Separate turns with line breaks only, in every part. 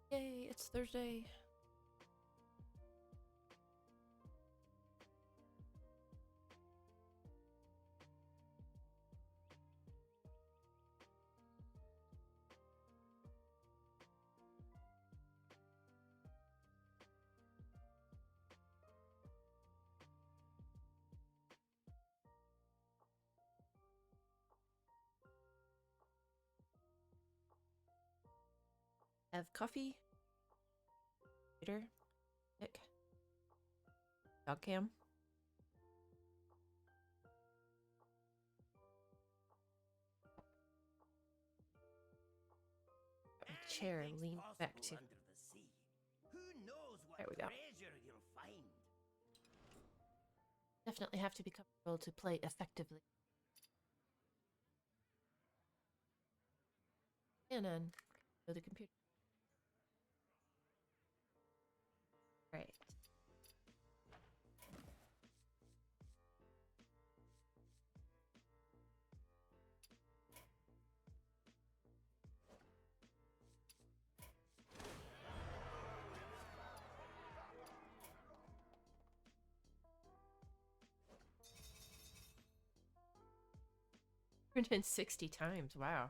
Yay, it's Thursday. Have coffee. Later. Nick. Dog cam. Got my chair and lean back to.
Under the sea. Who knows what
There we go.
treasure you'll find?
Definitely have to be comfortable to play effectively. And then go to the computer. Right. Turned in 60 times. Wow.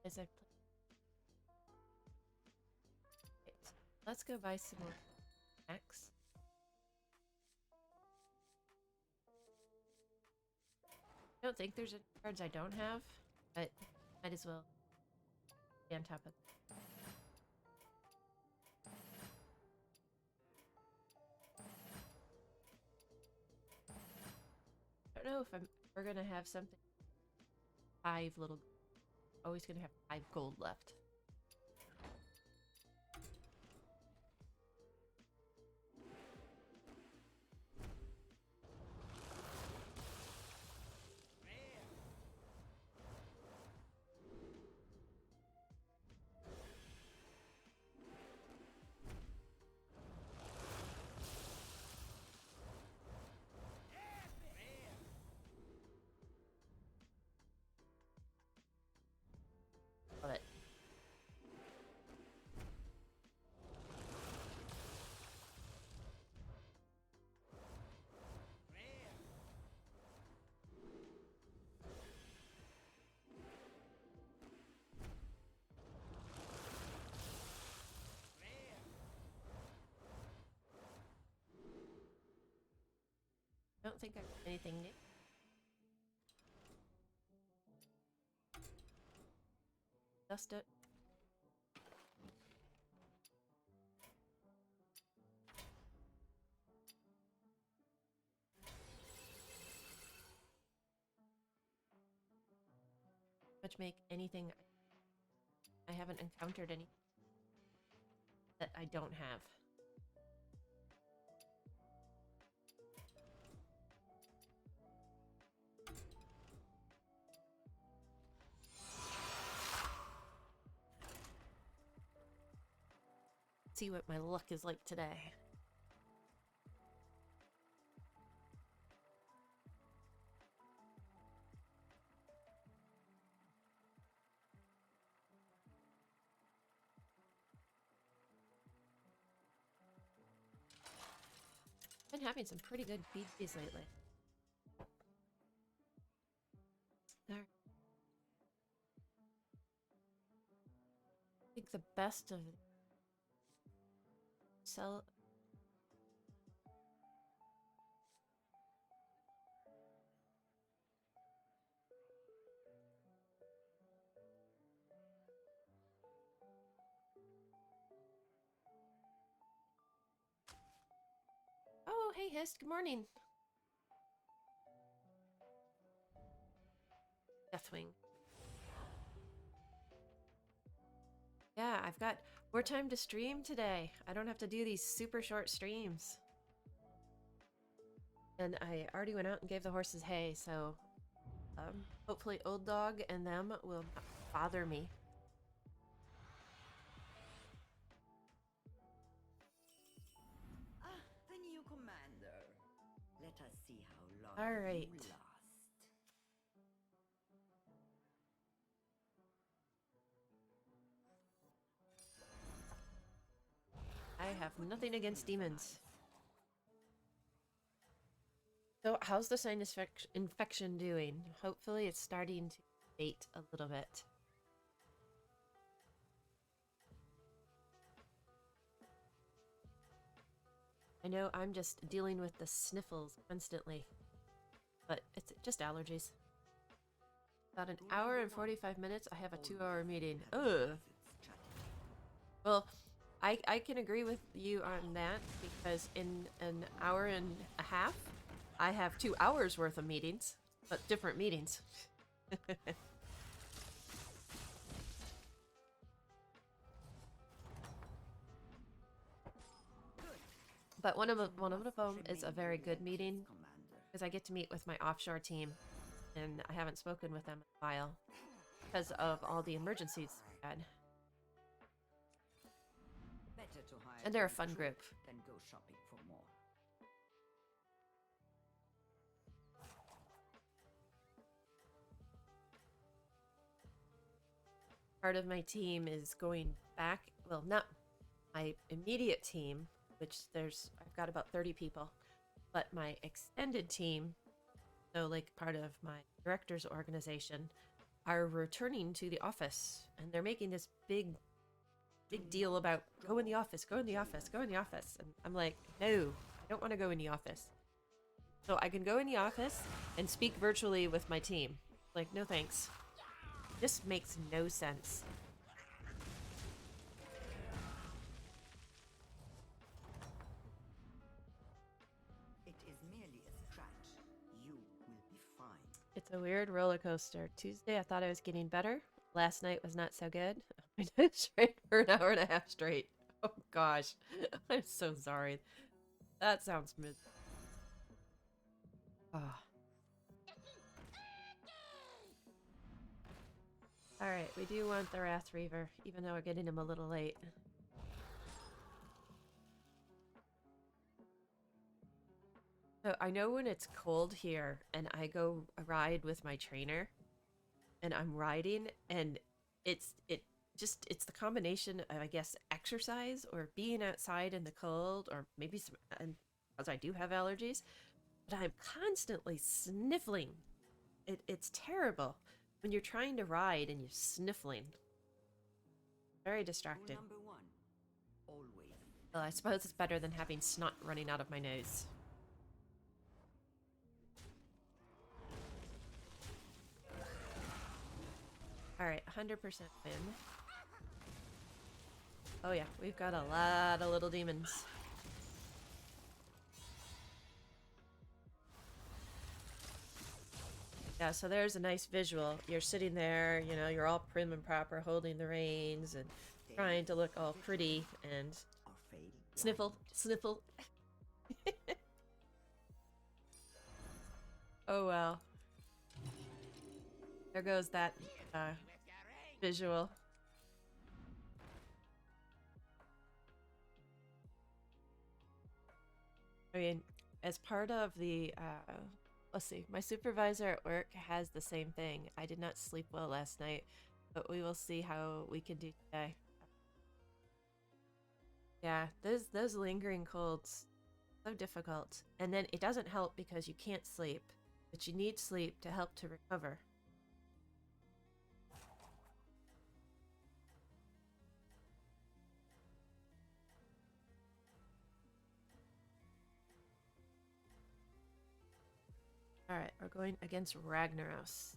As I play. Right. Let's go buy some more snacks. I don't think there's any cards I don't have, but might as well be on top of. I don't know if we're gonna have something. 5 little. Always gonna have 5 gold left. Love it. I don't think I have anything new. Dust it. Much make anything. I haven't encountered any that I don't have. See what my luck is like today. Been having some pretty good feed days lately. There. I think the best of sell. Oh, hey, Hist. Good morning. Deathwing. Yeah, I've got more time to stream today. I don't have to do these super short streams. And I already went out and gave the horses hay, so hopefully Old Dog and them will not bother me.
Ah, the new commander. Let us see how long
All right.
you last.
have nothing against demons. So, how's the sinus infection doing? Hopefully, it's starting to abate a little bit. I know I'm just dealing with the sniffles constantly, but it's just allergies. About an hour and 45 minutes, I have a 2-hour meeting. Ugh. Well, I can agree with you on that because in an hour and a half, I have 2 hours worth of meetings, but different meetings. But one of them is a very good meeting because I get to meet with my offshore team, and I haven't spoken with them in a while because of all the emergencies we had. And they're a fun group.
Then go shopping for more.
Part of my team is going back, well, not my immediate team, which I've got about 30 people, but my extended team, so like part of my director's organization, are returning to the office, and they're making this big deal about go in the office, go in the office, go in the office. And I'm like, no, I don't want to go in the office. So I can go in the office and speak virtually with my team. Like, no thanks. This makes no sense.
It is merely a scratch. You will be fine.
It's a weird roller coaster. Tuesday, I thought I was getting better. Last night was not so good. I did straight for an hour and a half straight. Oh gosh, I'm so sorry. That sounds mid. Ah. All right, we do want the Wrath Reaver, even though we're getting him a little late. So I know when it's cold here, and I go ride with my trainer, and I'm riding, and it's the combination of, I guess, exercise or being outside in the cold, or maybe some, and because I do have allergies, but I'm constantly sniffling. It's terrible when you're trying to ride and you're sniffling. Very distracting.
Rule number 1. Always.
Well, I suppose it's better than having snot running out of my nose. Alright, 100% win. Oh yeah, we've got a lot of little demons. Yeah, so there's a nice visual. You're sitting there, you know, you're all prim and proper, holding the reins and trying to look all pretty and
Are fading
sniffle, sniffle. Oh well. There goes that visual. I mean, as part of the, let's see, my supervisor at work has the same thing. I did not sleep well last night, but we will see how we can do today. Yeah, those lingering colds, so difficult. And then it doesn't help because you can't sleep, but you need sleep to help to recover. Alright, we're going against Ragnaros.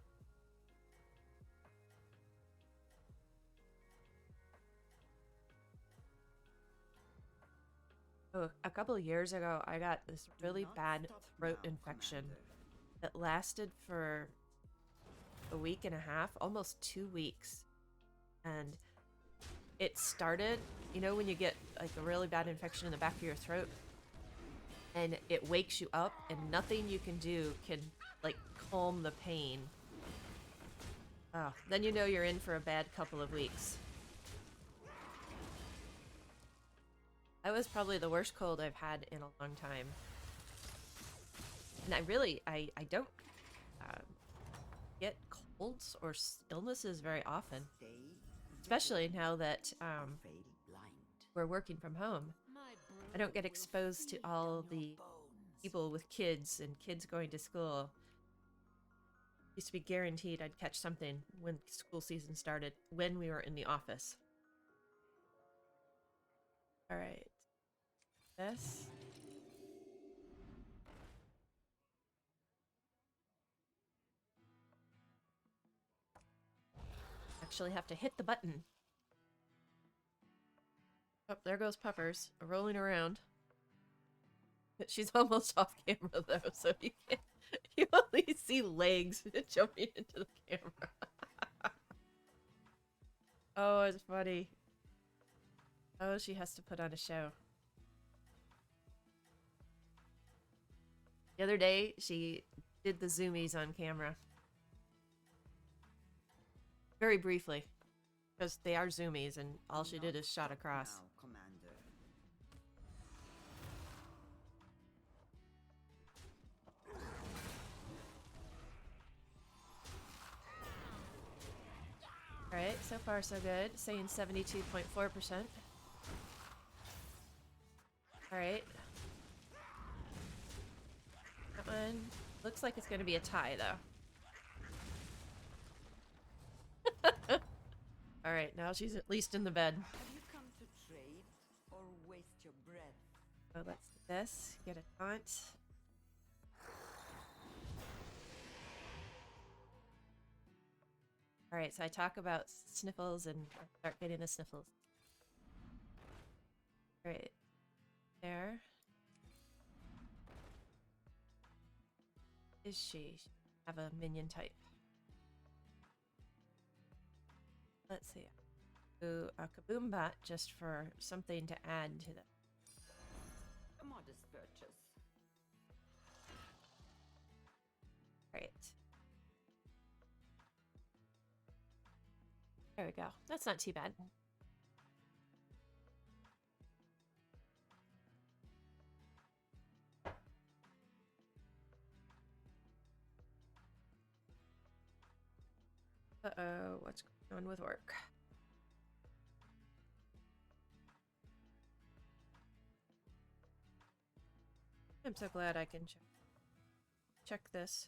Oh, a couple of years ago, I got this really bad throat infection that lasted for a week and a half, almost 2 weeks. And it started, you know, when you get like a really bad infection in the back of your throat, and it wakes you up, and nothing you can do can like calm the pain. Oh, then you know you're in for a bad couple of weeks. That was probably the worst cold I've had in a long time. And I don't get colds or illnesses very often.
Stay
Especially now that
fading blind.
we're working from home.
My
I don't get exposed to all the people with kids and kids going to school. Used to be guaranteed I'd catch something when school season started, when we were in the office. All right. This. Actually have to hit the button. Oh, there goes Puppers, rolling around. She's almost off camera though, so you can't. You only see legs jumping into the camera. Oh, it's funny. Oh, she has to put on a show. The other day, she did the zoomies on camera. Very briefly. Because they are zoomies, and all she did is shot across.
Now, Commander.
Alright, so far so good. Saying 72.4%. Alright. That one looks like it's going to be a tie, though. Alright, now she's at least in the bed.
Have you come to trade or waste your breath?
So let's do this. Get a taunt. Alright, so I talk about sniffles and start getting the sniffles. Alright. There. Is she? Have a minion type. Let's see. Do a Kaboom Bot just for something to add to that.
A modest purchase.
Right. There we go. That's not too bad. Uh-oh, what's going on with work? I'm so glad I can check this.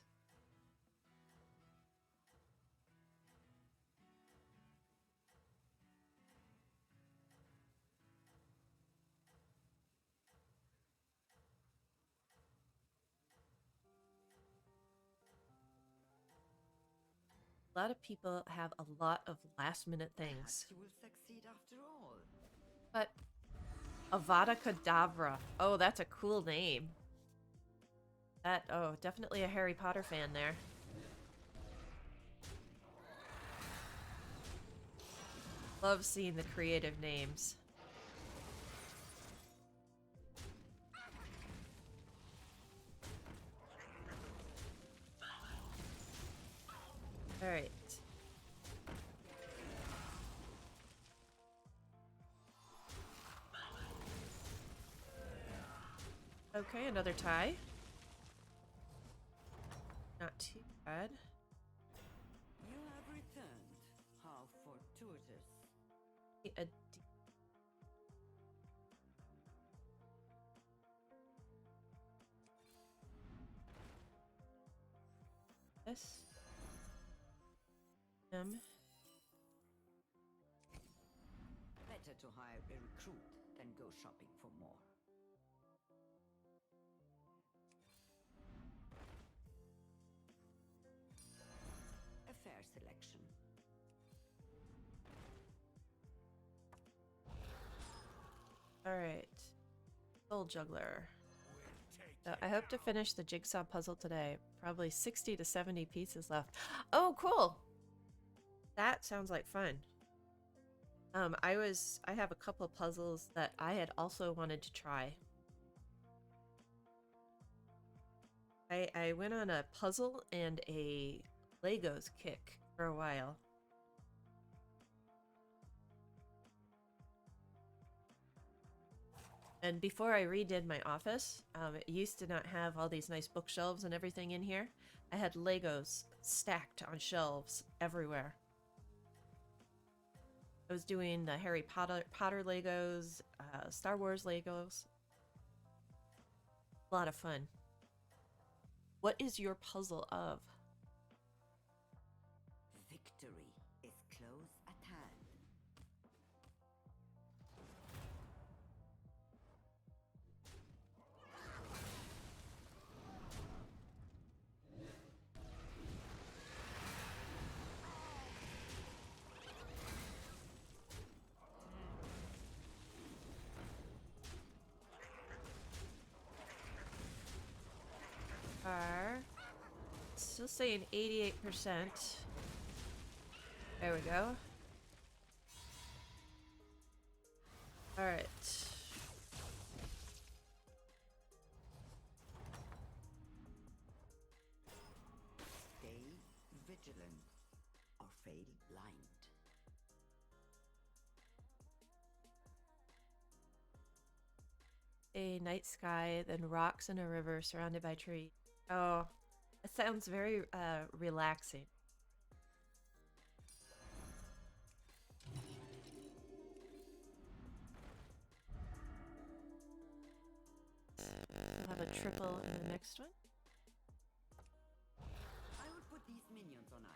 A lot of people have a lot of last-minute things.
Perhaps you will succeed after all.
But Avada Kedavra. Oh, that's a cool name. Oh, definitely a Harry Potter fan there. Love seeing the creative names. All right. Okay, another tie. Not too bad.
You have returned. How fortuitous.
This.
Better to hire a recruit than go shopping for more. A fair selection.
All right. Soul Juggler. So I hope to finish the jigsaw puzzle today. Probably 60 to 70 pieces left. Oh, cool. That sounds like fun. I have a couple of puzzles that I had also wanted to try. I went on a puzzle and a Legos kick for a while. And before I redid my office, it used to not have all these nice bookshelves and everything in here. I had Legos stacked on shelves everywhere. I was doing the Harry Potter Legos, Star Wars Legos, A lot of fun. What is your puzzle of?
Victory is close at hand.
Are still saying 88%. There we go. All right.
Stay vigilant or fail blind.
A night sky, then rocks and a river surrounded by trees. Oh, it sounds very relaxing. We'll have a triple in the next one.
I will put these minions on ice.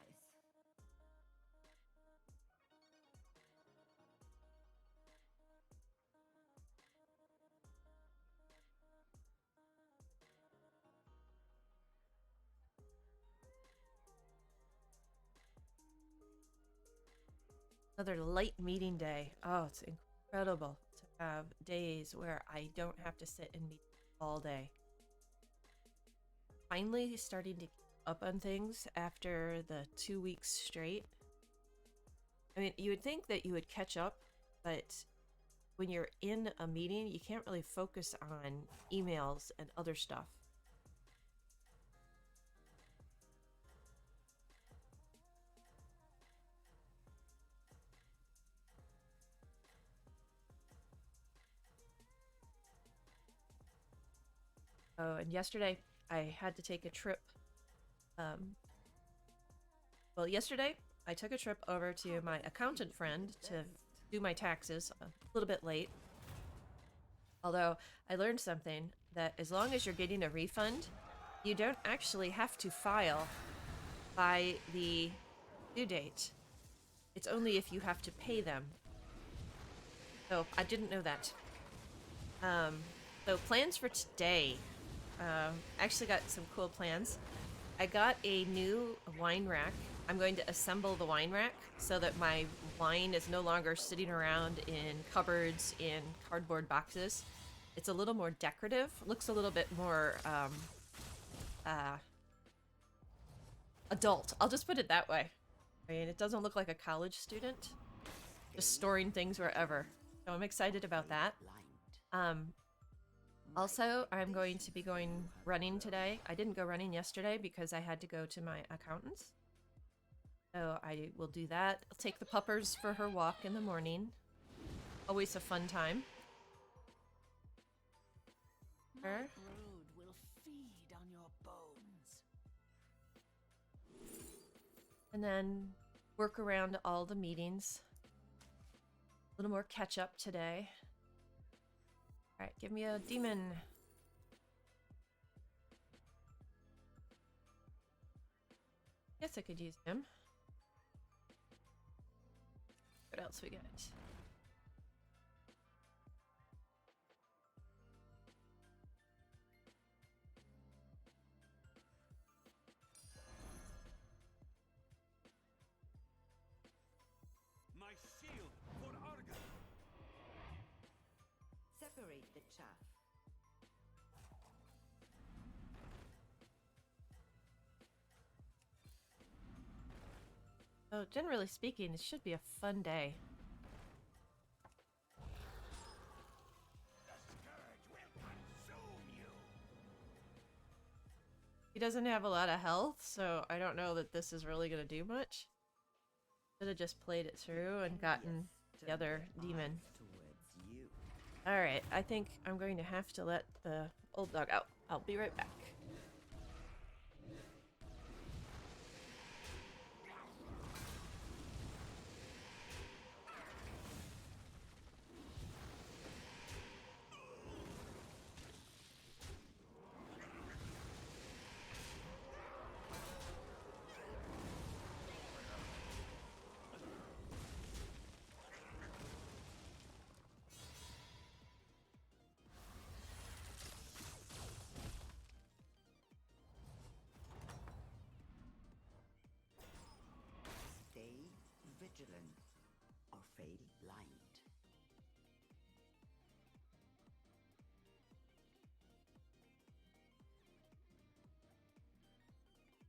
Another light meeting day. Oh, it's incredible to have days where I don't have to sit and meet all day. Finally starting to keep up on things after the 2 weeks straight. I mean, you would think that you would catch up, but when you're in a meeting, you can't really focus on emails and other stuff. Oh, and yesterday I had to take a trip. Well, yesterday I took a trip over to my accountant friend to do my taxes a little bit late. Although I learned something that as long as you're getting a refund, you don't actually have to file by the due date. It's only if you have to pay them. So I didn't know that. So plans for today. Actually got some cool plans. I got a new wine rack. I'm going to assemble the wine rack so that my wine is no longer sitting around in cupboards in cardboard boxes. It's a little more decorative. Looks a little bit more adult. I'll just put it that way. I mean, it doesn't look like a college student just storing things wherever. So I'm excited about that. Also, I'm going to be going running today. I didn't go running yesterday because I had to go to my accountant's. So I will do that. I'll take the puppers for her walk in the morning. Always a fun time.
My brood will feed on your bones.
And then work around all the meetings. A little more catch up today. All right, give me a demon. Guess I could use him. What else we got?
My shield for Arga.
Separate the chaff.
So generally speaking, it should be a fun day.
The scourge will consume you.
He doesn't have a lot of health, so I don't know that this is really going to do much. Should have just played it through and gotten the other demon.
Towards you.
Alright, I think I'm going to have to let the old dog out. I'll be right back.
vigilant or fail blind.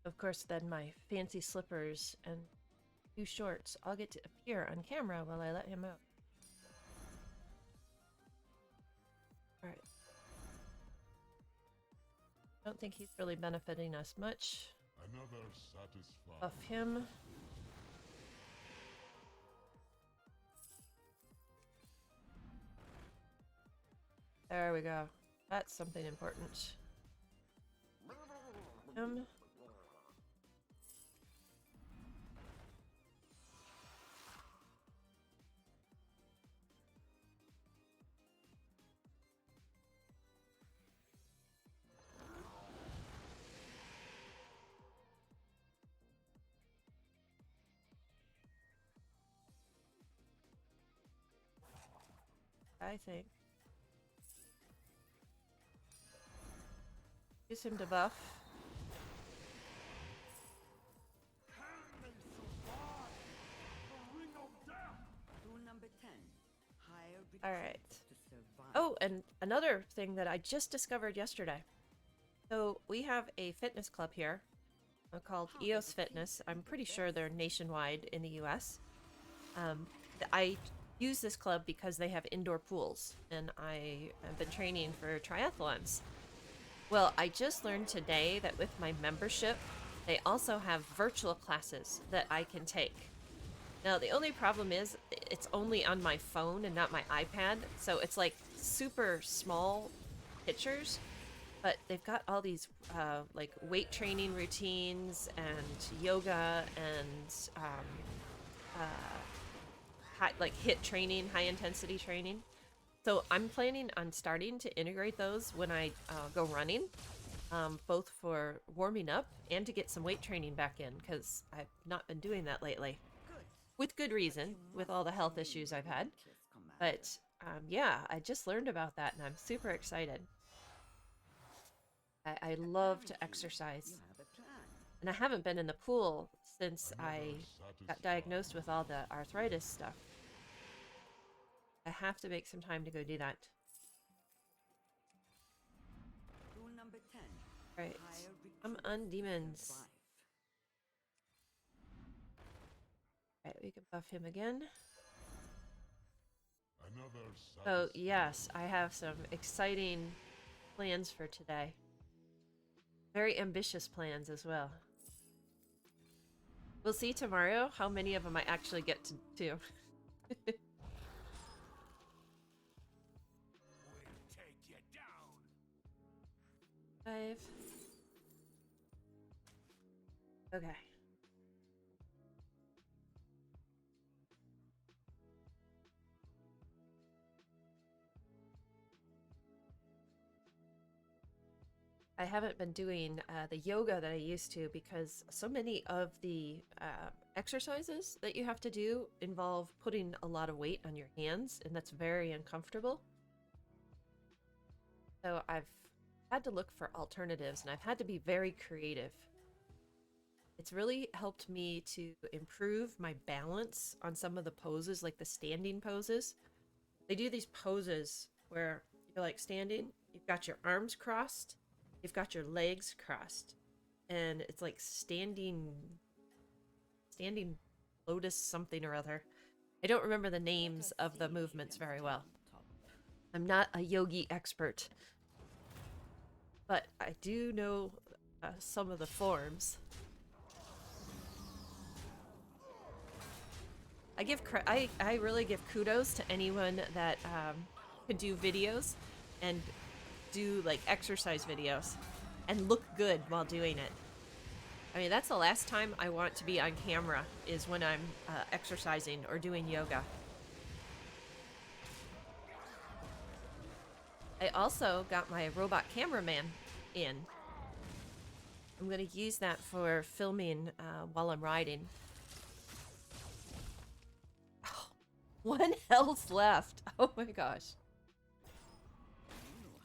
Of course, then my fancy slippers and 2 shorts all get to appear on camera while I let him out. Alright. Don't think he's really benefiting us much.
Another satisfied.
Buff him. There we go. That's something important. Him. I think. Use him to buff.
Can they survive the ring of death?
Rule number 10. Hire
All right.
recruits to survive.
Oh, and another thing that I just discovered yesterday. So we have a fitness club here called EOS Fitness. I'm pretty sure they're nationwide in the US. I use this club because they have indoor pools, and I have been training for triathlons. Well, I just learned today that with my membership, they also have virtual classes that I can take. Now, the only problem is it's only on my phone and not my iPad, so it's like super small pictures, but they've got all these like weight training routines and yoga and like HIIT training, high intensity training. So I'm planning on starting to integrate those when I go running, both for warming up and to get some weight training back in, because I've not been doing that lately.
Good.
With good reason, with all the health issues I've had. But yeah, I just learned about that and I'm super excited. I love to exercise.
You have a plan.
And I haven't been in the pool since I got diagnosed with all the arthritis stuff. I have to make some time to go do that.
Rule number 10.
Right.
Hire
I'm
recruits
on
to
demons.
survive.
Right, we can buff him again.
Another
So
satisfied.
yes, I have some exciting plans for today. Very ambitious plans as well. We'll see tomorrow how many of them I actually get to do.
We'll take you down.
5. Okay. I haven't been doing the yoga that I used to because so many of the exercises that you have to do involve putting a lot of weight on your hands, and that's very uncomfortable. So I've had to look for alternatives, and I've had to be very creative. It's really helped me to improve my balance on some of the poses, like the standing poses. They do these poses where you're like standing, you've got your arms crossed, you've got your legs crossed, and it's like standing lotus something or other. I don't remember the names of the movements very well. I'm not a yogi expert, but I do know some of the forms. I really give kudos to anyone that could do videos and do like exercise videos and look good while doing it. I mean, that's the last time I want to be on camera, is when I'm exercising or doing yoga. I also got my robot cameraman in. I'm going to use that for filming while I'm riding. Oh, 1 health left. Oh my gosh.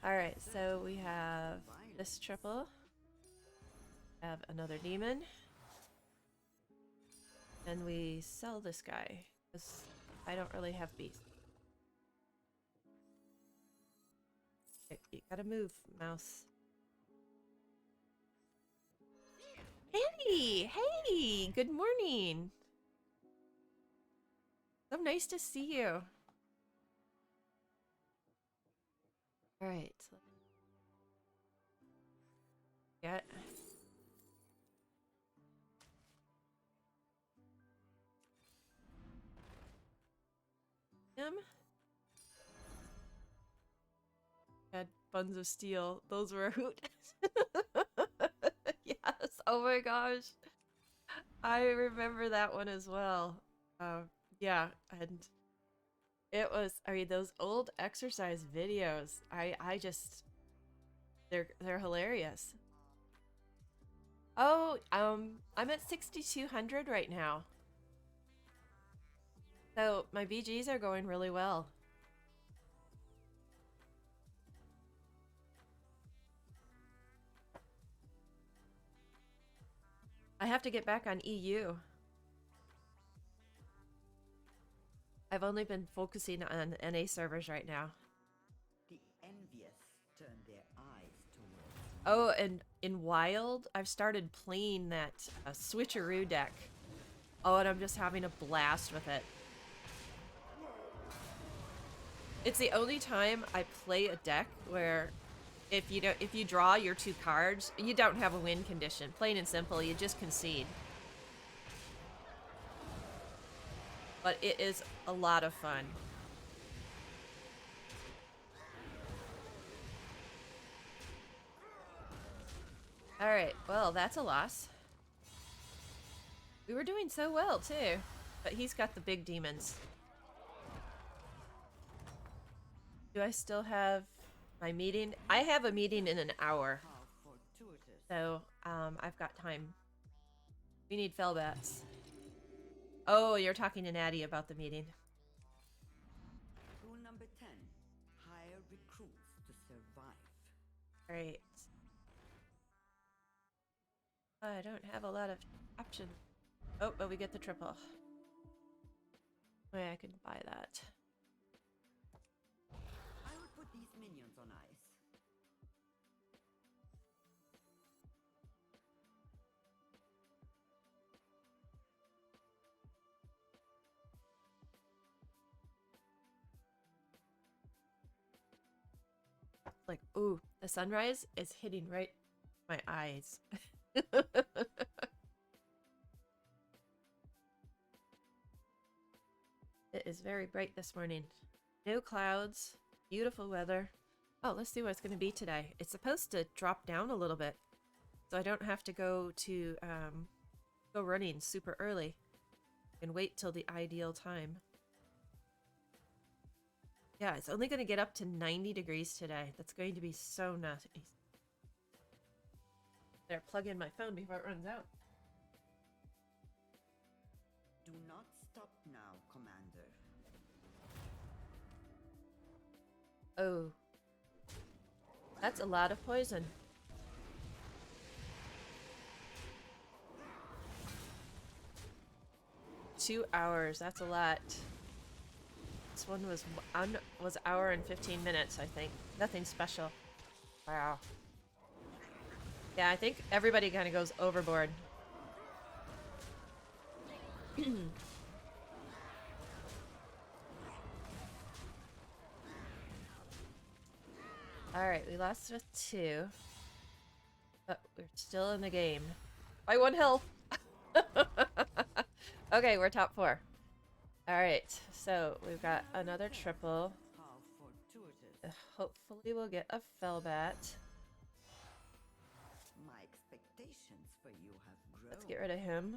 Alright, so we have this triple. Have another demon. And we sell this guy because I don't really have beef. You gotta move, mouse. Hey! Hey! Good morning! So nice to see you. Alright. Get. Him. Had Buns of Steel. Those were a hoot. Yes. Oh my gosh. I remember that one as well. Yeah, and it was, I mean, those old exercise videos, I just, they're hilarious. Oh, I'm at 6,200 right now. So my BGs are going really well. I have to get back on EU. I've only been focusing on NA servers right now.
The envious turn their eyes towards.
Oh, and in Wild, I've started playing that switcheroo deck. Oh, and I'm just having a blast with it. It's the only time I play a deck where if you draw your 2 cards, you don't have a win condition. Plain and simple, you just concede. But it is a lot of fun. Alright, well, that's a loss. We were doing so well, too. But he's got the big demons. Do I still have my meeting? I have a meeting in an hour.
How fortuitous.
So, I've got time. We need Felbats. Oh, you're talking to Natty about the meeting.
Rule number 10. Hire recruits to survive.
Great. I don't have a lot of options. Oh, but we get the triple. Wait, I could buy that.
I will put these minions on ice.
Like, ooh, the sunrise is hitting right my eyes. It is very bright this morning. No clouds, beautiful weather. Oh, let's see what it's going to be today. It's supposed to drop down a little bit, so I don't have to go running super early and wait till the ideal time. Yeah, it's only going to get up to 90 degrees today. That's going to be so nice. There, plug in my phone before it runs out.
Do not stop now, Commander.
Oh. That's a lot of poison. Two hours, that's a lot. This one was hour and 15 minutes, I think. Nothing special. Wow. Yeah, I think everybody kind of goes overboard. Alright, we lost with 2. But we're still in the game. By 1 health! Okay, we're top 4. Alright, so we've got another triple.
How fortuitous.
Hopefully we'll get a Felbat.
My expectations for you have grown.
Let's get rid of him.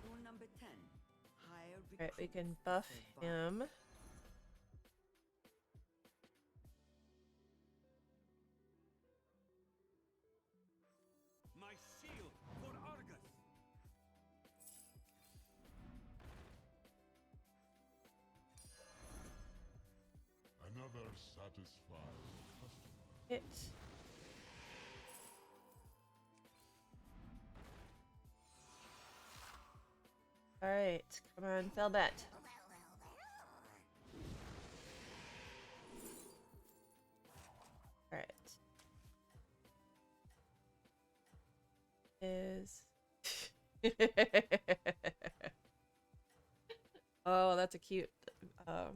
Rule number 10. Hire
Alright, we
recruits
can
to
buff
survive.
him.
My shield for Argus.
Another satisfied customer.
Hit. Alright, come on, Felbat. Alright. Is... Oh, that's a cute... I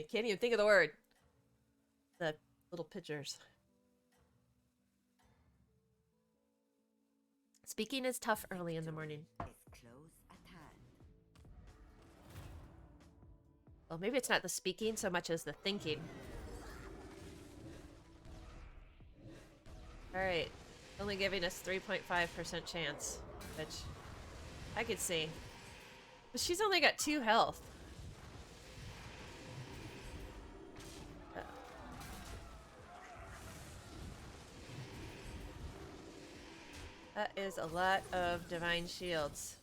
can't even think of the word. The little pictures. Speaking is tough early in the morning.
Is close at hand.
Well, maybe it's not the speaking so much as the thinking. Alright. Only giving us 3.5% chance, which I could see. But she's only got 2 health. That is a lot of divine shields.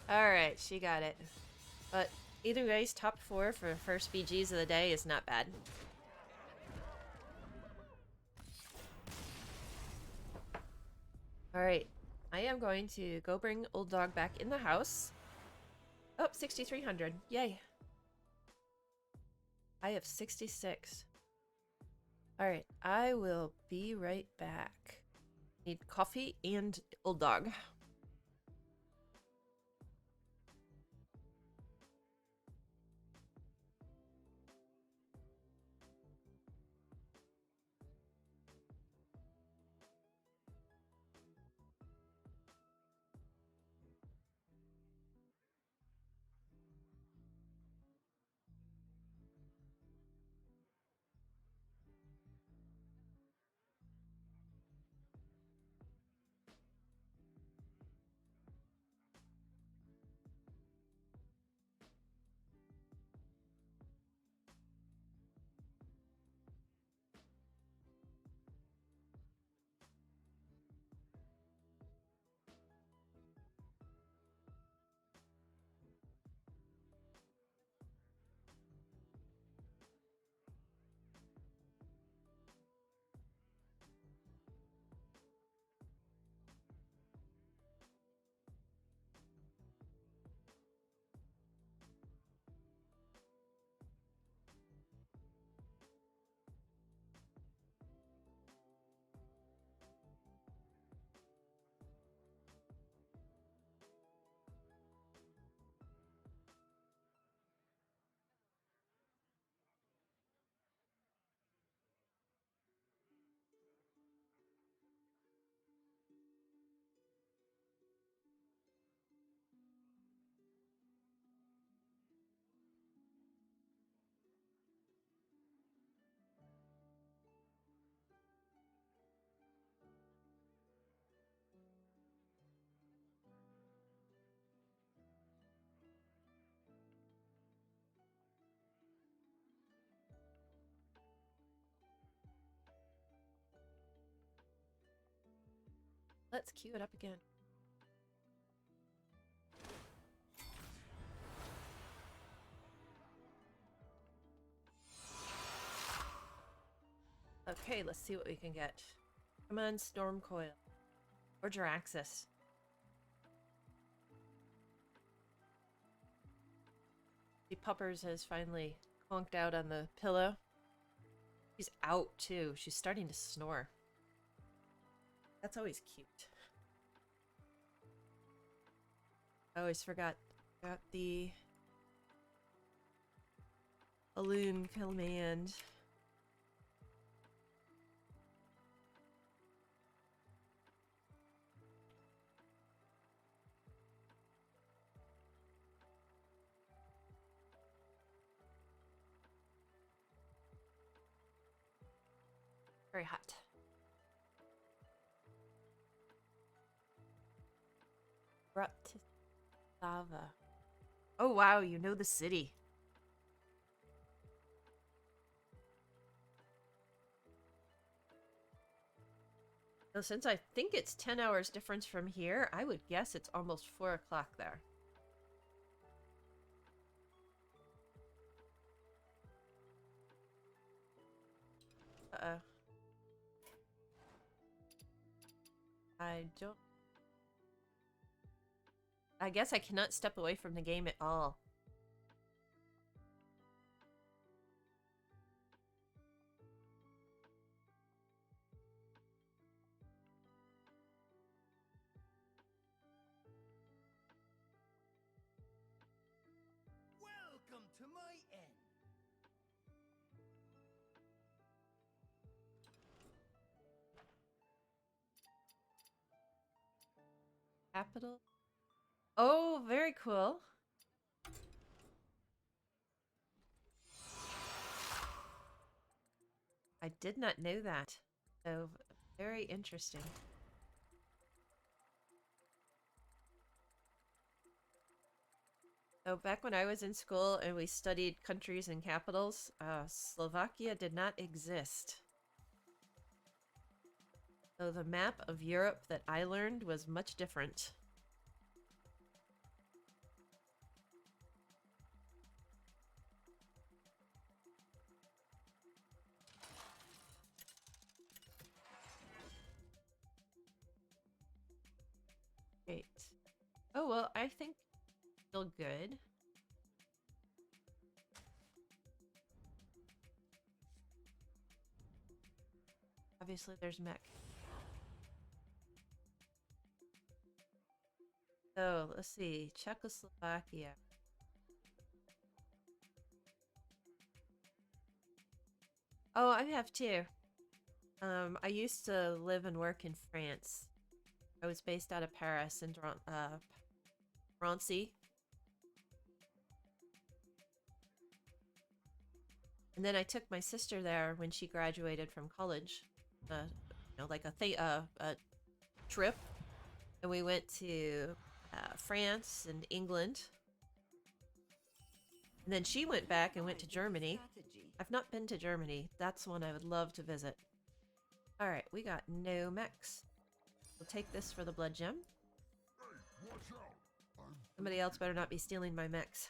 Alright, she got it. But either way's top 4 for first BGs of the day is not bad. Alright, I am going to go bring Old Dog back in the house. Oh, 6,300. Yay. I have 66. Alright, I will be right back. Need coffee and Old Dog. Let's queue it up again. Okay, let's see what we can get. Come on, Stormcoil. Or Jaraxxus. The Puppers has finally conked out on the pillow. She's out too. She's starting to snore. That's always cute. I always forgot the balloon command. Very hot. Bratislava. Oh wow, you know the city. Well, since I think it's 10 hours difference from here, I would guess it's almost 4 o'clock there. Uh-oh. I don't... I guess I cannot step away from the game at all.
Welcome to my end.
Capital? Oh, very cool. I did not know that. So, very interesting. So back when I was in school and we studied countries and capitals, Slovakia did not exist. So the map of Europe that I learned was much different. Great. Oh, well, I think still good. Obviously, there's mech. So, let's see. Czechoslovakia. Oh, I have two. I used to live and work in France. I was based out of Paris and Drancy. And then I took my sister there when she graduated from college. You know, like a trip. And we went to France and England. And then she went back and went to Germany. I've not been to Germany. That's one I would love to visit. Alright, we got no mechs. We'll take this for the blood gem.
Hey, watch out!
Somebody else better not be stealing my mechs.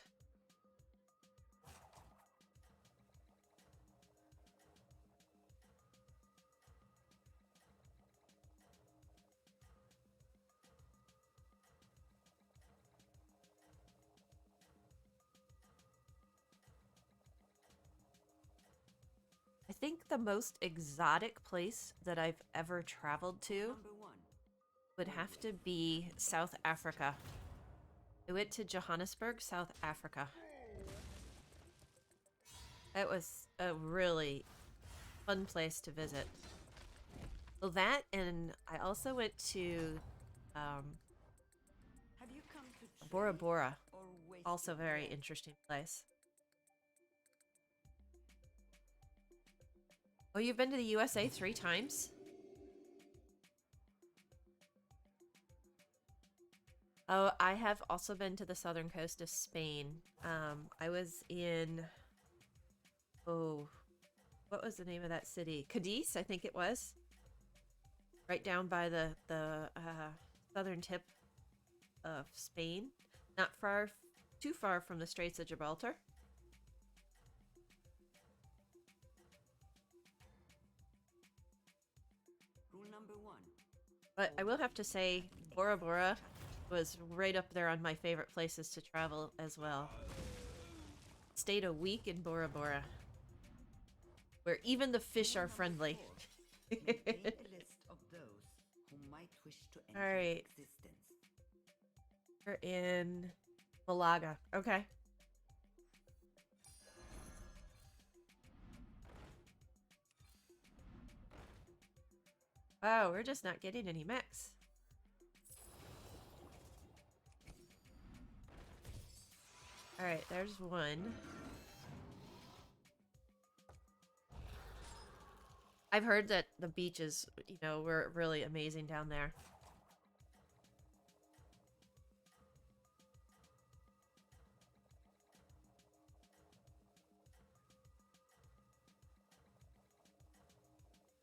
I think the most exotic place that I've ever traveled to
Number 1.
would have to be South Africa. I went to Johannesburg, South Africa. It was a really fun place to visit. Well, that, and I also went to
Have you come to
Bora
trade
Bora.
or waste
Also
your
very
breath?
interesting place. Oh, you've been to the USA 3 times? Oh, I have also been to the southern coast of Spain. I was in... Oh, what was the name of that city? Cadiz, I think it was. Right down by the southern tip of Spain. Not far, too far from the Straits of Gibraltar.
Rule number 1.
But I will have to say, Bora Bora was right up there on my favorite places to travel as well. Stayed a week in Bora Bora, where even the fish are friendly.
Maintain a list of those who might wish to enter
Alright.
existence.
We're in Malaga. Okay. Wow, we're just not getting any mechs. Alright, there's one. I've heard that the beaches, you know, were really amazing down there.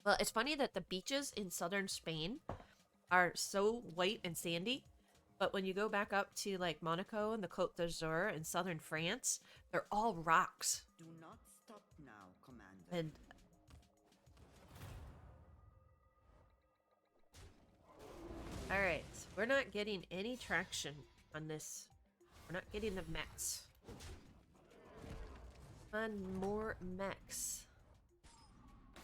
Well, it's funny that the beaches in southern Spain are so white and sandy, but when you go back up to like Monaco and the Côte d'Azur in southern France, they're all rocks.
Do not stop now, Commander.
And all right, we're not getting any traction on this. We're not getting the mechs. On more mechs.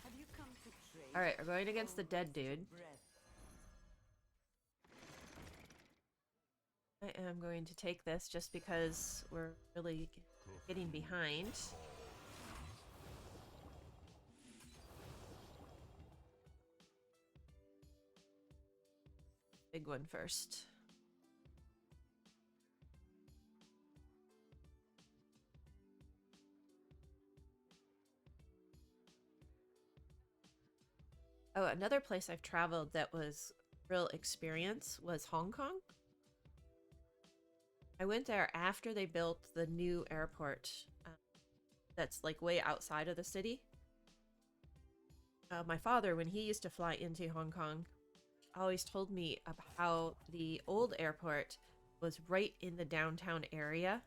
Have you come to trade?
All right, we're going against the dead dude.
Breath.
I am going to take this just because we're really getting behind. Big one first. Oh, another place I've traveled that was real experience was Hong Kong. I went there after they built the new airport that's like way outside of the city. My father, when he used to fly into Hong Kong, always told me about how the old airport was right in the downtown area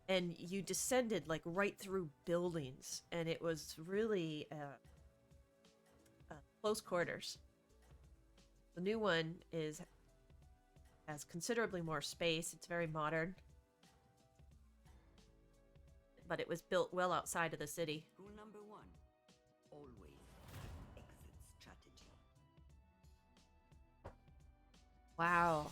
and you descended like right through buildings and it was really close quarters. The new one has considerably more space. It's very modern. But it was built well outside of the city.
Rule number 1. Always exit strategy.
Wow.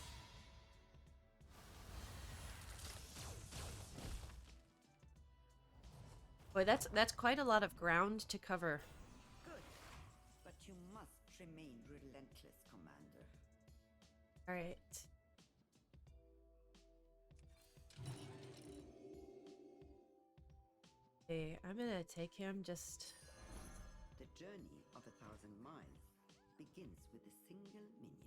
Boy, that's quite a lot of ground to cover.
Good. But you must remain relentless, Commander.
All right. Okay, I'm gonna take him just...
The journey of 1,000 miles begins with a single minion.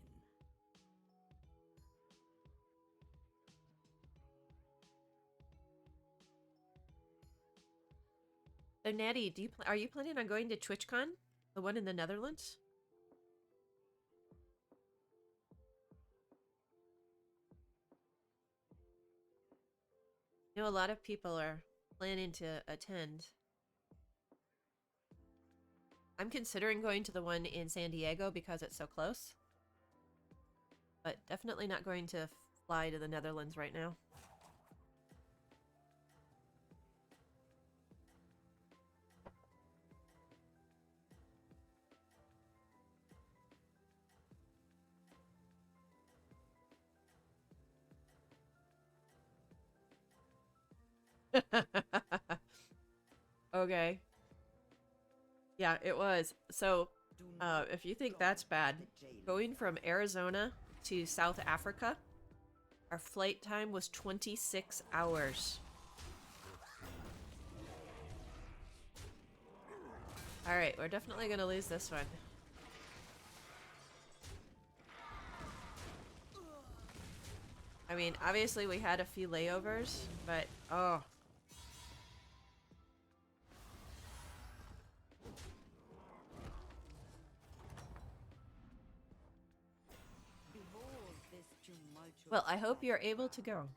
So, Natty, are you planning on going to TwitchCon? The one in the Netherlands? I know a lot of people are planning to attend. I'm considering going to the one in San Diego because it's so close. But definitely not going to fly to the Netherlands right now. Okay. Yeah, it was. So,
Do not
if you think
go
that's bad,
to the jail.
going from Arizona to South Africa, our flight time was 26 hours. All right, we're definitely going to lose this one. I mean, obviously we had a few layovers, but oh.
Behold this tumultuous
Well, I hope you're able to
background.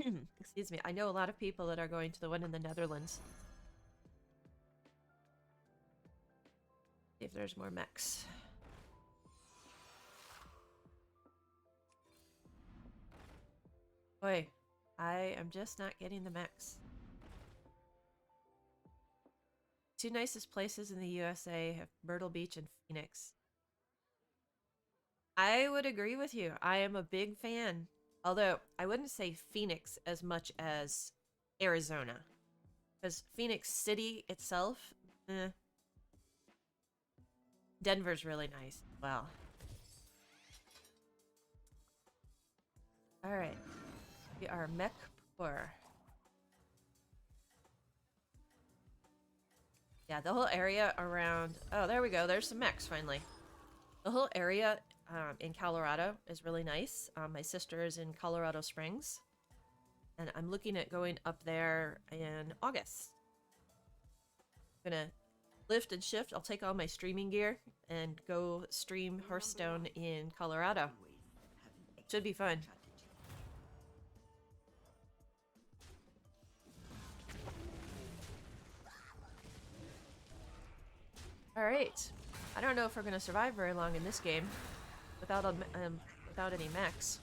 go. Excuse me. I know a lot of people that are going to the one in the Netherlands. See if there's more mechs. Boy, I am just not getting the mechs. Two nicest places in the USA have Myrtle Beach and Phoenix. I would agree with you. I am a big fan. Although, I wouldn't say Phoenix as much as Arizona. Because Phoenix City itself, eh. Denver's really nice. Wow. Alright. We are mech poor. Yeah, the whole area around... Oh, there we go. There's some mechs, finally. The whole area in Colorado is really nice. My sister is in Colorado Springs. And I'm looking at going up there in August. I'm gonna lift and shift, I'll take all my streaming gear and go stream Hearthstone in Colorado.
Always have an
Should be fun.
strategy.
All right. I don't know if we're gonna survive very long in this game without without any mechs.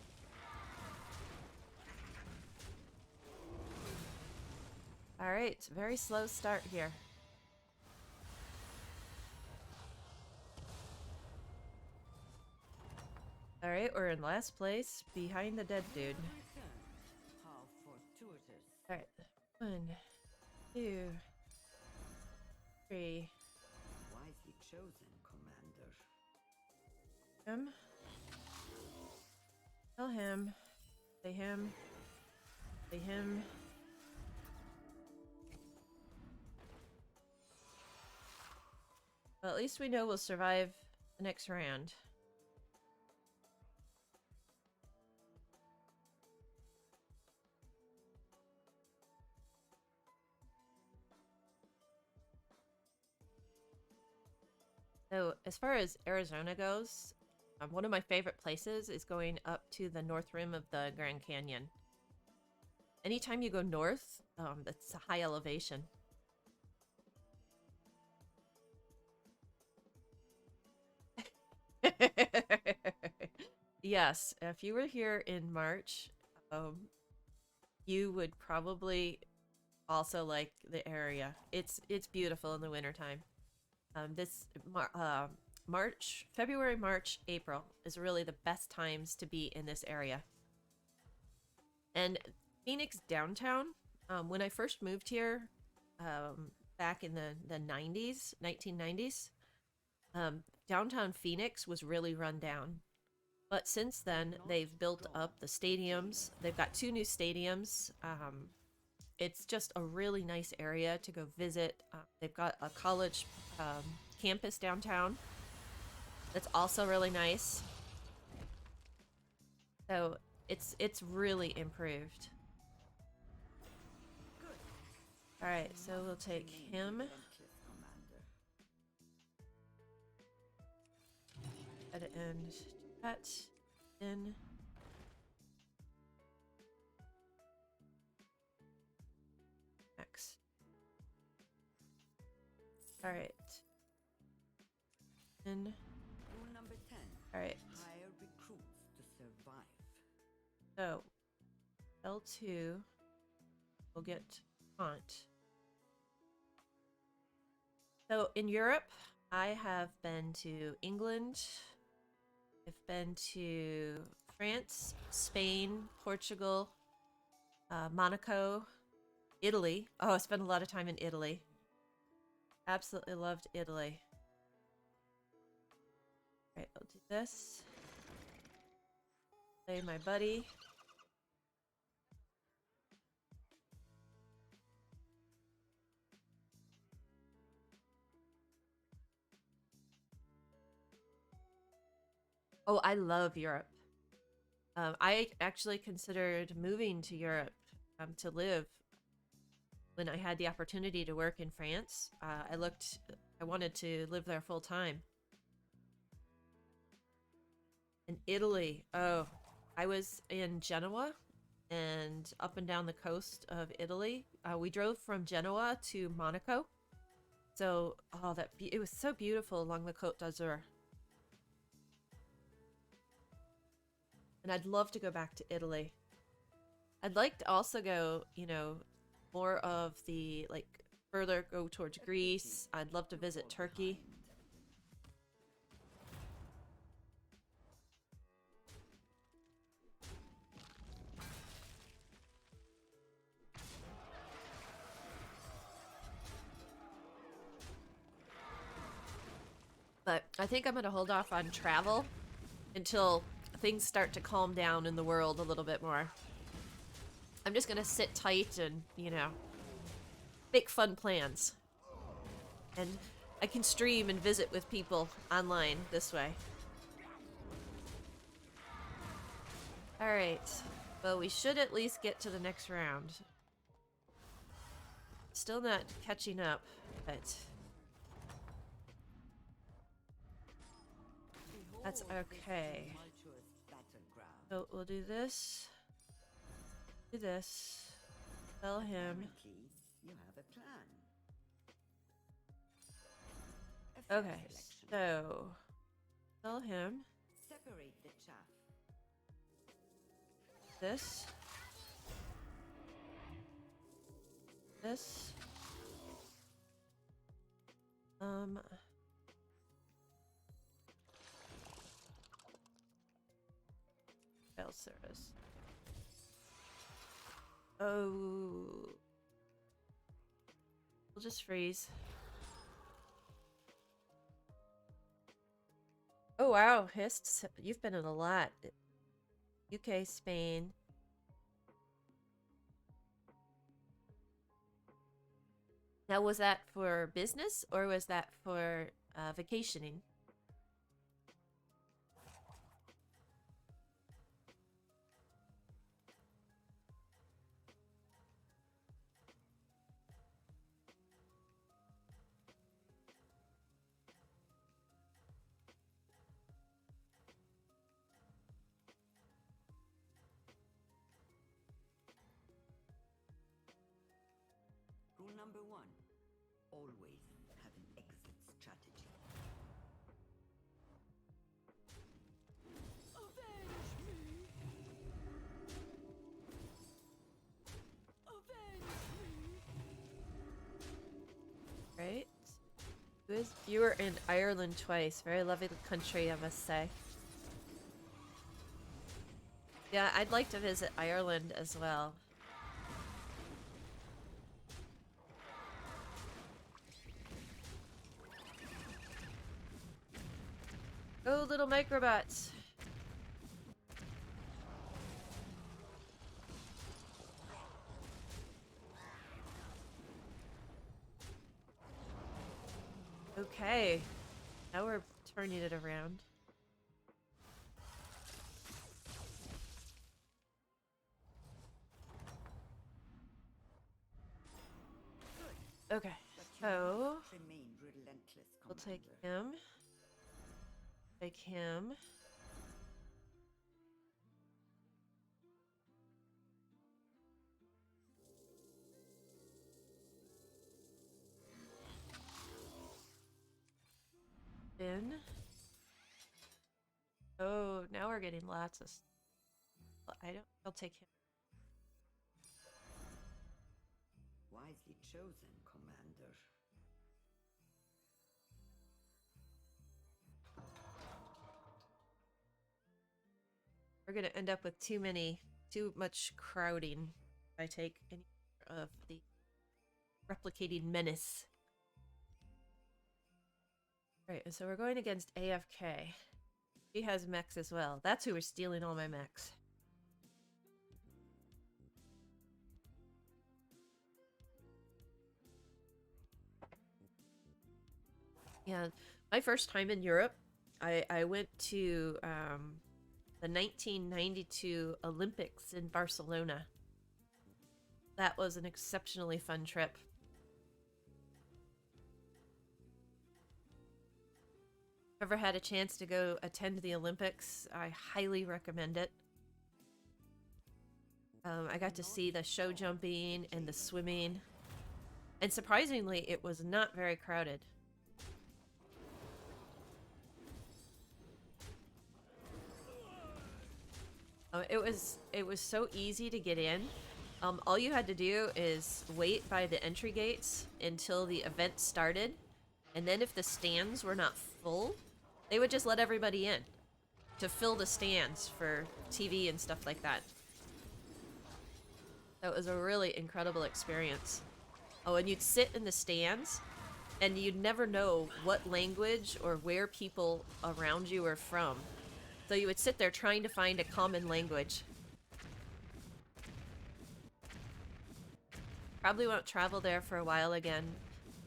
All right, very slow start here. All right, we're in last place, behind the dead dude.
Return. How fortuitous.
All right, 1, 2, 3.
Wisely chosen, Commander.
Him. Tell him. Say him. Say him. Well, at least we know we'll survive the next round. So, as far as Arizona goes, one of my favorite places is going up to the north rim of the Grand Canyon. Anytime you go north, that's a high elevation. Yes, if you were here in March, you would probably also like the area. It's beautiful in the wintertime. February, March, April is really the best times to be in this area. And Phoenix downtown, when I first moved here, back in the 1990s, downtown Phoenix was really run down. But since then, they've built up the stadiums. They've got 2 new stadiums. It's just a really nice area to go visit. They've got a college campus downtown that's also really nice. So it's really improved. All right, so we'll take him.
Relentless, Commander.
And that in. Next. All right. In.
Rule number 10.
All right.
Hire recruits to survive.
So L2 will get taunt. So in Europe, I have been to England. I've been to France, Spain, Portugal, Monaco, Italy. Oh, I spent a lot of time in Italy. Absolutely loved Italy. All right, I'll do this. Play my buddy. Oh, I love Europe. I actually considered moving to Europe to live when I had the opportunity to work in France. I wanted to live there full time. In Italy, oh, I was in Genoa and up and down the coast of Italy. We drove from Genoa to Monaco. So, oh, it was so beautiful along the Côte d'Azur. And I'd love to go back to Italy. I'd like to also go, more of the, further go towards Greece. I'd love to visit Turkey. But I think I'm going to hold off on travel until things start to calm down in the world a little bit more. I'm just going to sit tight and, make fun plans. And I can stream and visit with people online this way. Alright. Well, we should at least get to the next round. Still not catching up, but That's
Behold this
okay.
tumultuous battleground.
So we'll do this. Do this. Tell him.
Apparently, you have a clan. A fair
Okay,
selection.
so tell him
Separate the chaff.
this. This. Fail service. Oh. We'll just freeze. Oh wow, Hist, you've been in a lot. UK, Spain. Now, was that for business or was that for vacationing?
Rule number 1. Always have an exit strategy.
Avenge me! Avenge me!
Right? You were in Ireland twice. Very lovely country, I must say. Yeah, I'd like to visit Ireland as well. Oh, little microbots. Okay. Now we're turning it around. Okay.
But you
So
must remain relentless,
we'll take
Commander.
him. Take him. In. Oh, now we're getting lots of. I'll take him.
Wisely chosen, Commander.
We're gonna end up with too much crowding if I take any of the replicating menace. Right, so we're going against AFK. She has mechs as well. That's who was stealing all my mechs. Yeah, my first time in Europe, I went to the 1992 Olympics in Barcelona. That was an exceptionally fun trip. Ever had a chance to go attend the Olympics? I highly recommend it. I got to see the show jumping and the swimming. And surprisingly, it was not very crowded. It was so easy to get in. All you had to do is wait by the entry gates until the event started, and then if the stands were not full, they would just let everybody in to fill the stands for TV and stuff like that. That was a really incredible experience. Oh, and you'd sit in the stands, and you'd never know what language or where people around you are from. So you would sit there trying to find a common language. Probably won't travel there for a while again.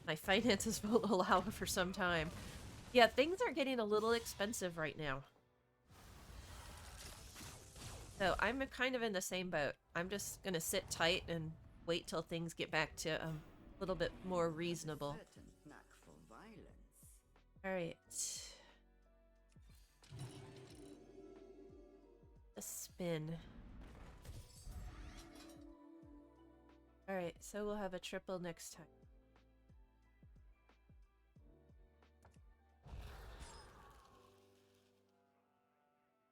My finances won't allow for some time. Yeah, things are getting a little expensive right now. So I'm kind of in the same boat. I'm just gonna sit tight and wait till things get back to a little bit more reasonable.
Certain knack for violence.
All right. spin. Alright, so we'll have a triple next time.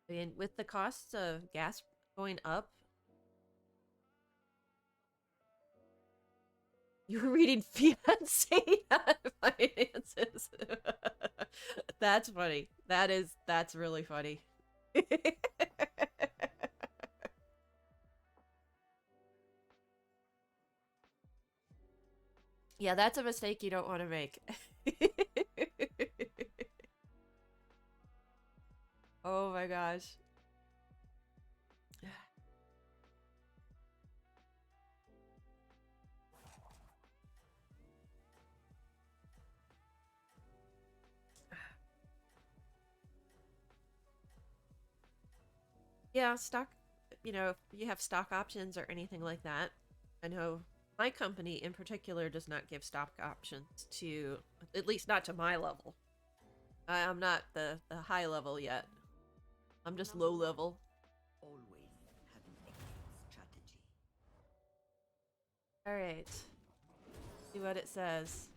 And with the costs of gas going up, you were reading fiance finances. That's funny. That's really funny. Yeah, that's a mistake you don't want to make. Oh my gosh. Yeah, stock, you know, if you have stock options or anything like that. I know my company in particular does not give stock options to, at least not to my level. I'm not the high level yet. I'm just low level.
Always have an exit strategy.
Alright. See what it says.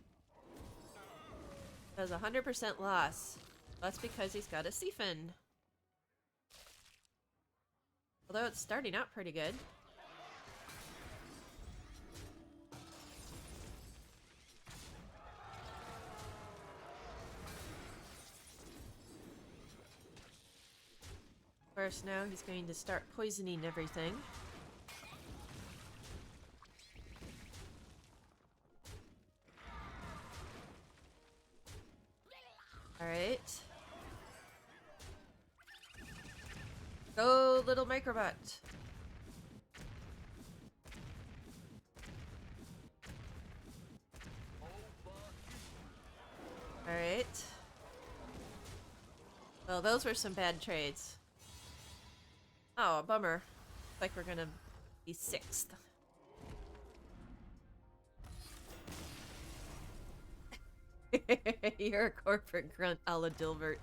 It says 100% loss. That's because he's got a siphon. Although it's starting out pretty good. Of course, now he's going to start poisoning everything. Alright. Go, little microbot. Alright. Well, those were some bad trades. Oh, a bummer. Like we're gonna be 6th. You're a corporate grunt a la Dilbert.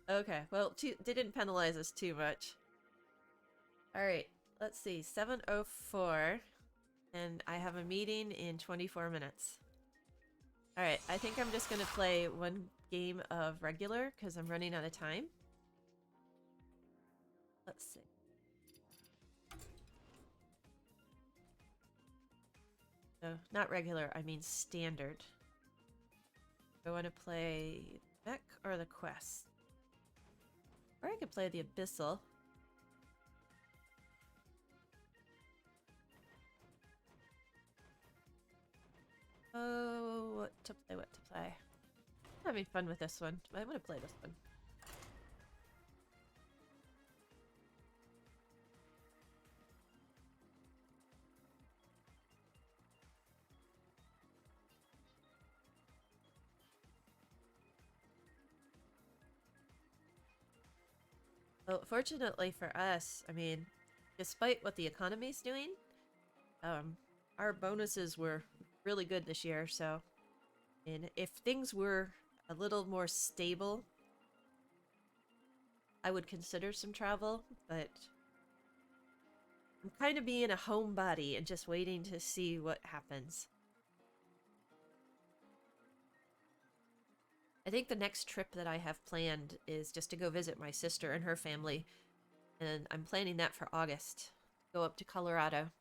Okay, well, they didn't penalize us too much. Alright, let's see. 7:04. And I have a meeting in 24 minutes. Alright, I think I'm just gonna play one game of regular because I'm running out of time. Let's see. No, not regular, I mean standard. Do I want to play Mech or the Quest? Or I could play the Abyssal. Oh, what to play, what to play. I'm having fun with this one. I'm gonna play this one. Well, fortunately for us, I mean, despite what the economy's doing, our bonuses were really good this year, so... And if things were a little more stable, I would consider some travel, but... I'm kind of being a homebody and just waiting to see what happens. I think the next trip that I have planned is just to go visit my sister and her family. And I'm planning that for August. Go up to Colorado.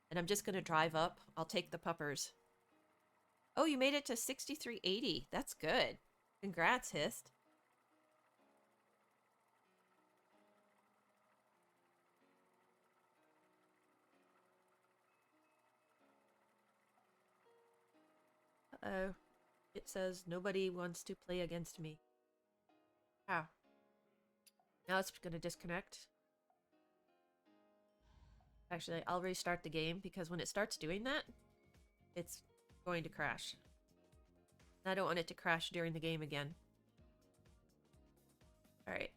And I'm just going to drive up. I'll take the puppers. Oh, you made it to 6380. That's good. Congrats, Hist. Uh-oh. It says nobody wants to play against me. How? Now it's gonna disconnect. Actually, I'll restart the game because when it starts doing that, it's going to crash. I don't want it to crash during the game again. Alright.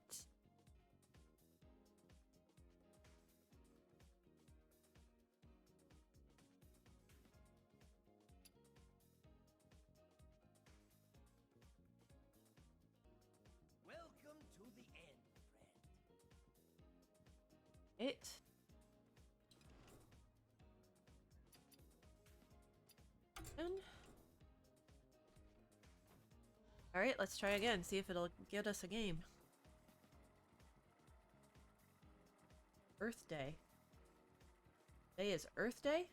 Welcome to the end, friend.
right. All right, let's try again. See if it'll get us a game. Earth Day. Today is Earth Day?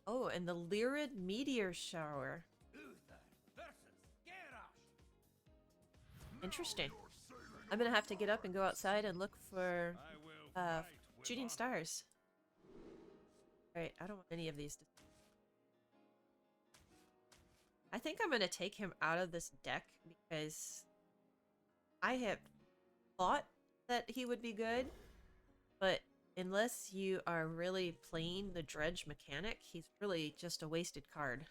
Oh, and the Lyrid meteor shower.
Uther versus Garrosh.
Interesting. I'm gonna have to get up and go outside and look for
I will fight with
shooting
honor.
stars. Alright, I don't want any of these. I think I'm gonna take him out of this deck because I have thought that he would be good, but unless you are really playing the dredge mechanic, he's really just a wasted card.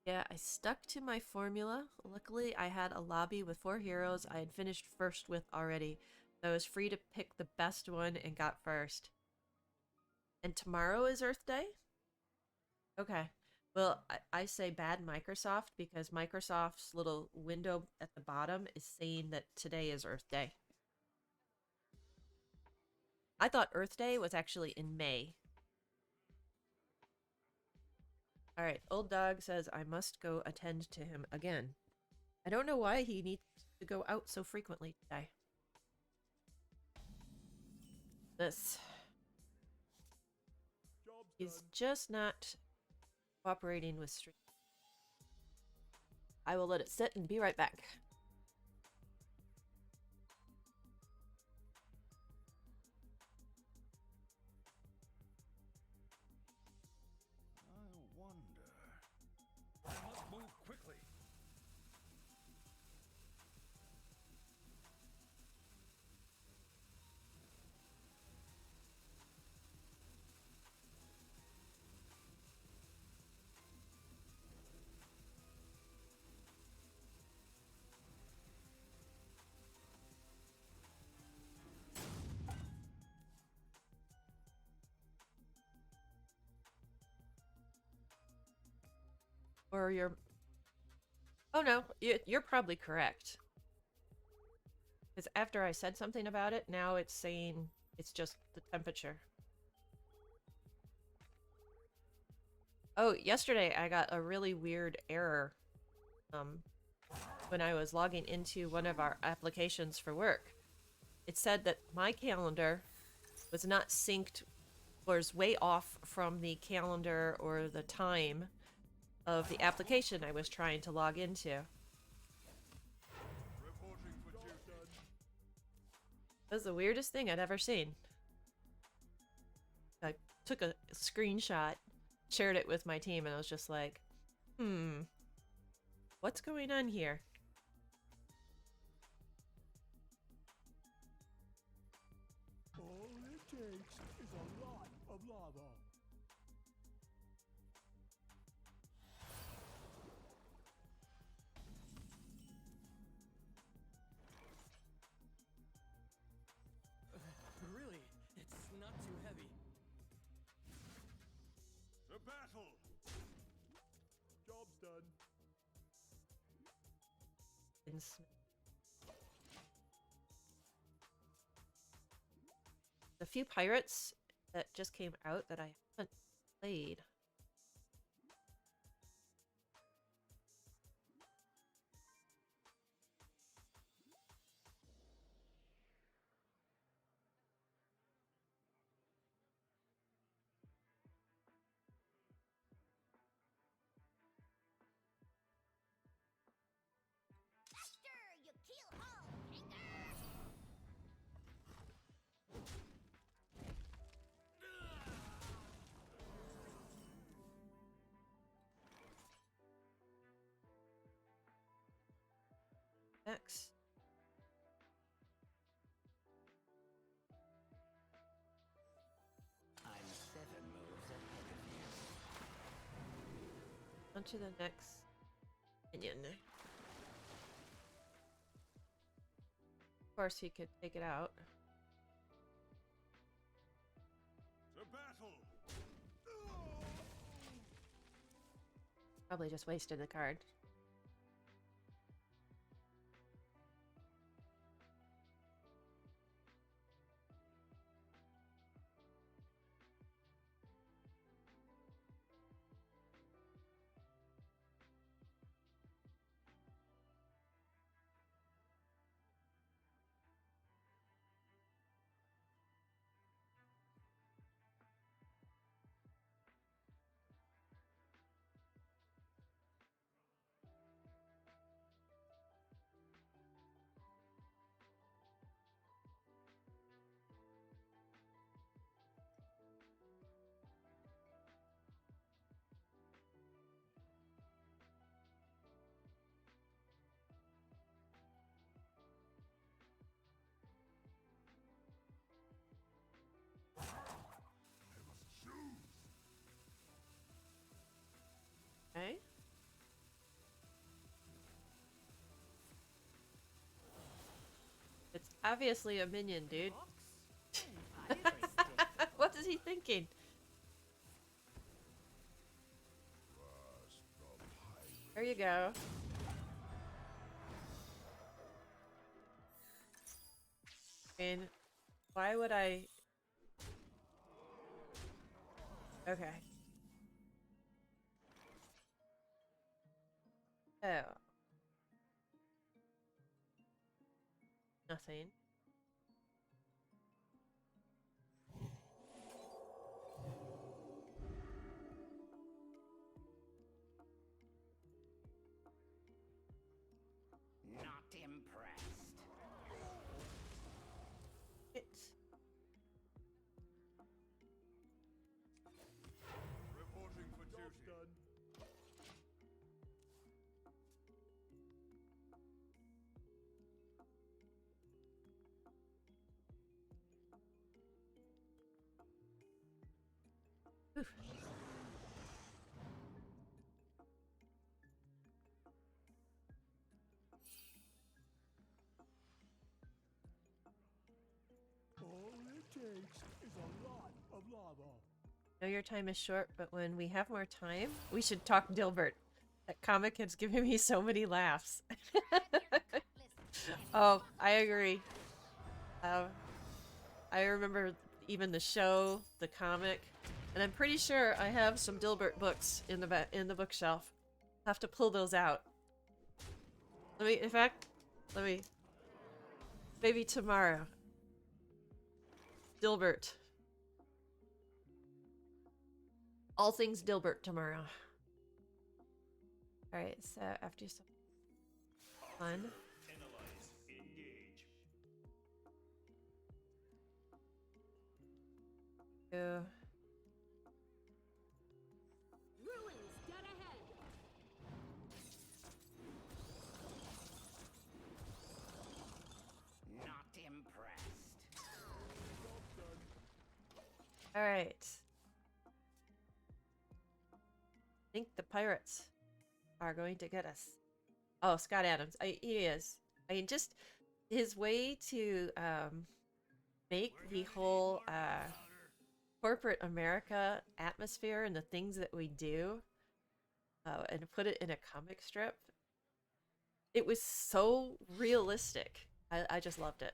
Yeah, I stuck to my formula. Luckily, I had a lobby with 4 heroes I had finished first with already. So I was free to pick the best one and got first. And tomorrow is Earth Day? Okay. Well, I say bad Microsoft because Microsoft's little window at the bottom is saying that today is Earth Day. I thought Earth Day was actually in May. Alright, old dog says I must go attend to him again. I don't know why he needs to go out so frequently today. This. He's just not cooperating with stream. I will let it sit and be right back.
I wonder. I must move quickly.
Or you're... Oh no, you're probably correct. Because after I said something about it, now it's saying it's just the temperature. Oh, yesterday I got a really weird error when I was logging into one of our applications for work. It said that my calendar was not synced, or is way off from the calendar or the time of the application I was trying to log into.
Reporting for duty.
That was the weirdest thing I'd ever seen. I took a screenshot, shared it with my team, and I was just like, what's going on here?
All it takes is a lot of lava.
Really, it's not too heavy.
To battle.
Job's done.
The few pirates that just came out that I haven't played.
You kill all fingers!
X.
I'm 7 moves ahead of you.
On to the next minion. Of course, he could take it out.
To battle.
Probably just wasted the card. Okay. It's obviously a minion, dude. What is he thinking? There you go. I mean, why would I? Okay. Oh. Nothing.
Not impressed.
It's
Reporting for
Job's
duty.
done. All it takes is a lot of lava.
know your time is short, but when we have more time, we should talk Dilbert. That comic has given me so many laughs. Oh, I agree. I remember even the show, the comic, and I'm pretty sure I have some Dilbert books in the bookshelf. Have to pull those out. In fact, maybe tomorrow. Dilbert. All things Dilbert tomorrow. Alright, so after some fun.
Analyze. Engage.
Go.
Ruins dead ahead.
Not impressed.
Job's done.
Alright. I think the pirates are going to get us. Oh, Scott Adams. He is. I mean, just his way to make the whole corporate America atmosphere and the things that we do and put it in a comic strip. It was so realistic. I just loved it.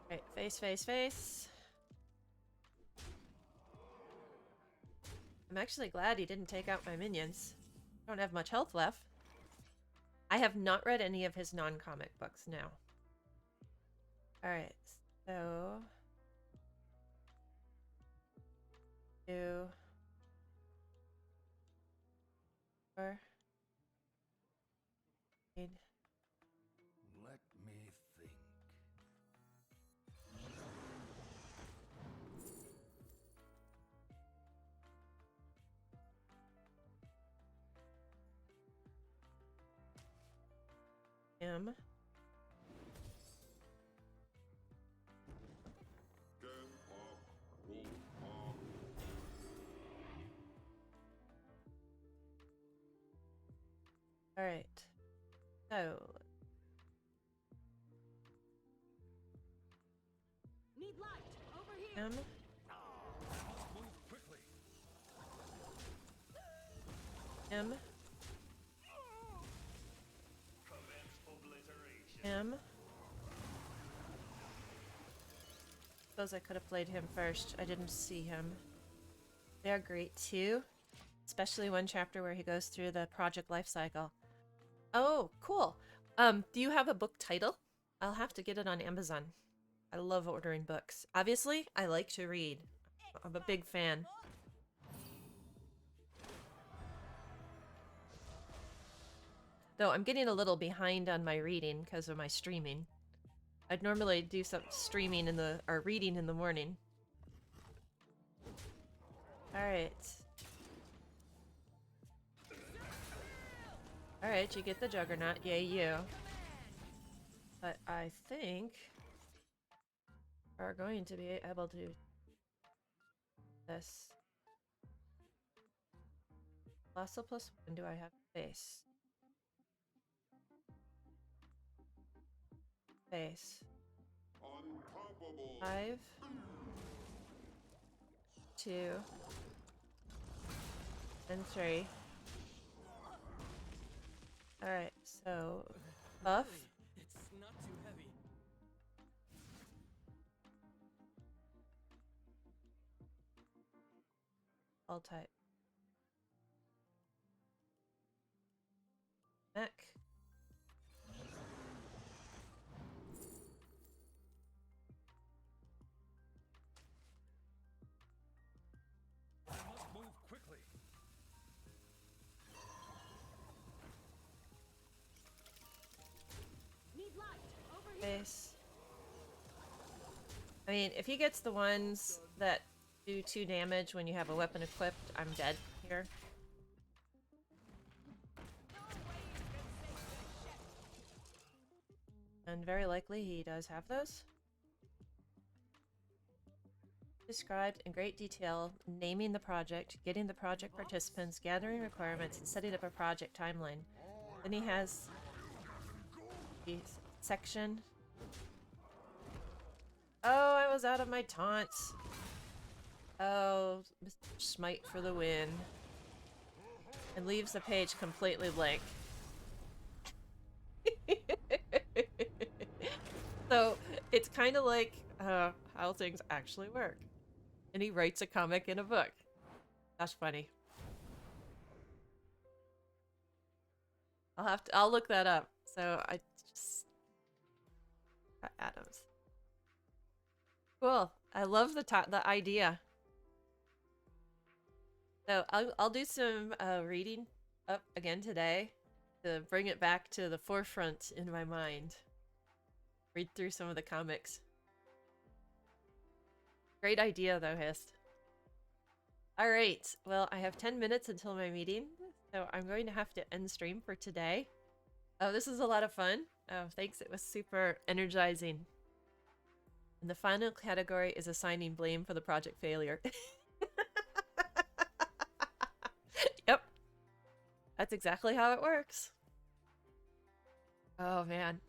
Right, face, face, face. I'm actually glad he didn't take out my minions. I don't have much health left. I have not read any of his non-comic books now. Alright, so... 2... 4... 8...
Let me think.
M. Alright. So... him.
Move quickly.
Him. Him. Suppose I could have played him first. I didn't see him. They're great too. Especially one chapter where he goes through the project life cycle. Oh, cool. Do you have a book title? I'll have to get it on Amazon. I love ordering books. Obviously, I like to read. I'm a big fan. Though I'm getting a little behind on my reading because of my streaming. I'd normally do some streaming or reading in the morning. Alright. Alright, you get the Juggernaut. Yay, you. But I think we're going to be able to this. Colossal plus 1, do I have base? Base. 5, 2, and 3. Alright, so buff.
It's not too heavy.
All type. Mech.
I must move quickly.
Need light. Over here.
Base. I mean, if he gets the ones that do 2 damage when you have a weapon equipped, I'm dead here. And very likely he does have those. Described in great detail, naming the project, getting the project participants, gathering requirements, and setting up a project timeline. Then he has the section. Oh, I was out of my taunts. Oh, Mr. Smite for the win. And leaves the page completely blank. So, it's kind of like how things actually work. And he writes a comic in a book. That's funny. I'll look that up. So, I just... Adams. Cool. I love the idea. So I'll do some reading up again today to bring it back to the forefront in my mind. Read through some of the comics. Great idea though, Hist. Alright, well I have 10 minutes until my meeting, so I'm going to have to end stream for today. Oh, this is a lot of fun. Oh, thanks, it was super energizing. And the final category is assigning blame for the project failure. Yep. That's exactly how it works. Oh, man.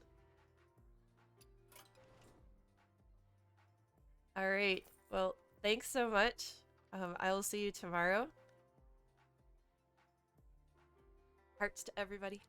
Alright. Well, thanks so much. I will see you tomorrow. Hearts to everybody.